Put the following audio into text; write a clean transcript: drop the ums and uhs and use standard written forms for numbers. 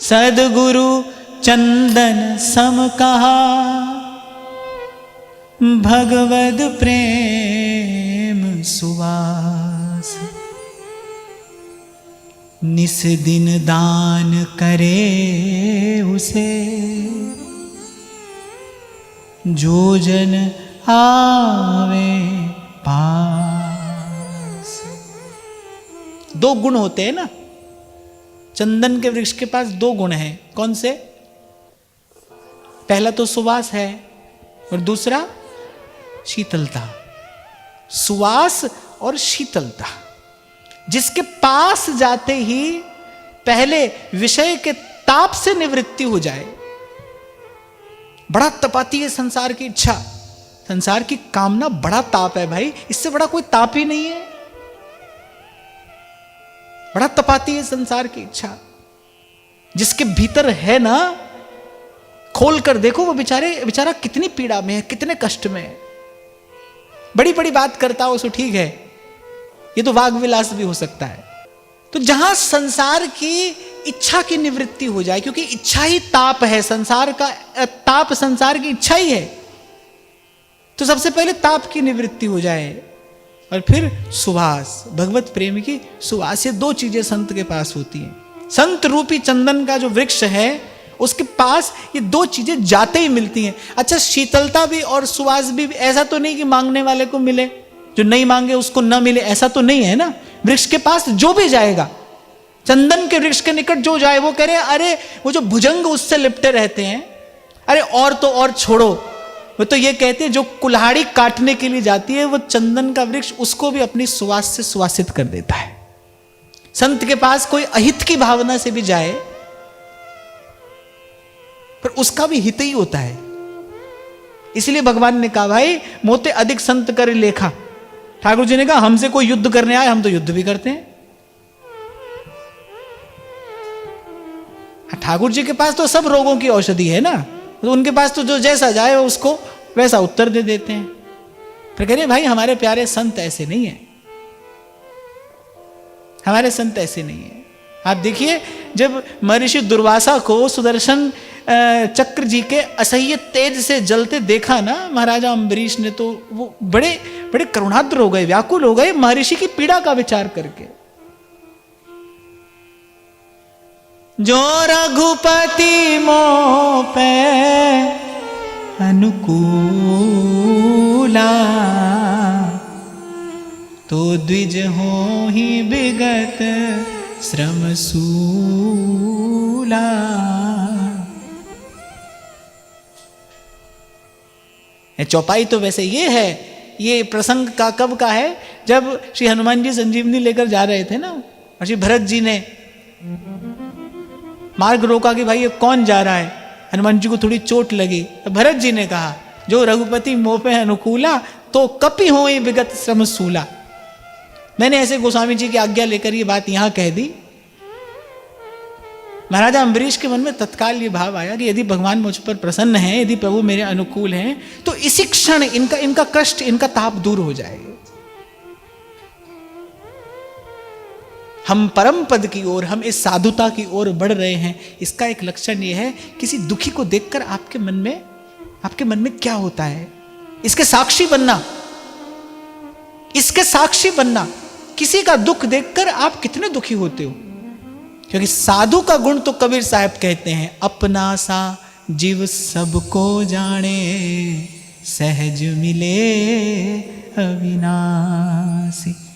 सद्गुरु चंदन सम कहा, भगवद प्रेम सुवास। निस दिन दान करे उसे, जो जन आवे पास। दो गुण होते हैं ना, चंदन के वृक्ष के पास दो गुण हैं। कौन से? पहला तो सुवास है और दूसरा शीतलता। सुवास और शीतलता। जिसके पास जाते ही पहले विषय के ताप से निवृत्ति हो जाए। बड़ा तपाती है संसार की इच्छा, संसार की कामना बड़ा ताप है भाई, इससे बड़ा कोई ताप ही नहीं है। बड़ा तपाती है संसार की इच्छा। जिसके भीतर है ना, खोल कर देखो वो बेचारा कितनी पीड़ा में है, कितने कष्ट में है। बड़ी बड़ी बात करता हो सो ठीक है, ये तो वाग विलास भी हो सकता है। तो जहां संसार की इच्छा की निवृत्ति हो जाए, क्योंकि इच्छा ही ताप है, संसार का ताप संसार की इच्छा ही है, तो सबसे पहले ताप की निवृत्ति हो जाए और फिर सुवास, भगवत प्रेम की सुवास। ये दो चीजें संत के पास होती हैं। संत रूपी चंदन का जो वृक्ष है उसके पास ये दो चीजें जाते ही मिलती हैं। अच्छा, शीतलता भी और सुवास भी, ऐसा तो नहीं कि मांगने वाले को मिले, जो नहीं मांगे उसको न मिले, ऐसा तो नहीं है ना। वृक्ष के पास जो भी जाएगा, चंदन के वृक्ष के निकट जो जाए, वो कह रहे हैं अरे वो जो भुजंग उससे लिपटे रहते हैं, अरे और तो और छोड़ो। वो तो ये कहते हैं जो कुल्हाड़ी काटने के लिए जाती है, वो चंदन का वृक्ष उसको भी अपनी सुवास से सुवासित कर देता है। संत के पास कोई अहित की भावना से भी जाए, पर उसका भी हित ही होता है। इसलिए भगवान ने कहा भाई मोते अधिक संत कर लेखा। ठाकुर जी ने कहा हमसे कोई युद्ध करने आए, हम तो युद्ध भी करते हैं। ठाकुर जी के पास तो सब रोगों की औषधि है ना, तो उनके पास तो जो जैसा जाए उसको वैसा उत्तर दे देते हैं। फिर कह रहे भाई हमारे प्यारे संत ऐसे नहीं है, हमारे संत ऐसे नहीं है। आप देखिए, जब महर्षि दुर्वासा को सुदर्शन चक्र जी के असह्य तेज से जलते देखा ना महाराजा अम्बरीश ने, तो वो बड़े बड़े करुणाद्र हो गए, व्याकुल हो गए महर्षि की पीड़ा का विचार करके। जो रघुपति मोह पे अनुकूला, तो द्विज हो ही विगत श्रम सूला। चौपाई तो वैसे ये है, ये प्रसंग का कब का है, जब श्री हनुमान जी संजीवनी लेकर जा रहे थे ना, और श्री भरत जी ने मार्ग रोका कि भाई ये कौन जा रहा है। हनुमान जी को थोड़ी चोट लगी, तो भरत जी ने कहा जो रघुपति मोह पे अनुकूला, तो कपि हो विगत श्रम सूला। मैंने ऐसे गोस्वामी जी की आज्ञा लेकर ये बात यहां कह दी। महाराजा अम्बरीश के मन में तत्काल ये भाव आया कि यदि भगवान मुझ पर प्रसन्न है, यदि प्रभु मेरे अनुकूल हैं, तो इसी क्षण इनका कष्ट, इनका ताप दूर हो जाएगा। हम परम पद की ओर, हम इस साधुता की ओर बढ़ रहे हैं। इसका एक लक्षण यह है, किसी दुखी को देखकर आपके मन में क्या होता है, इसके साक्षी बनना, इसके साक्षी बनना। किसी का दुख देखकर आप कितने दुखी होते हो, क्योंकि साधु का गुण तो कबीर साहब कहते हैं, अपना सा जीव सबको जाने, सहज मिले अविनाश।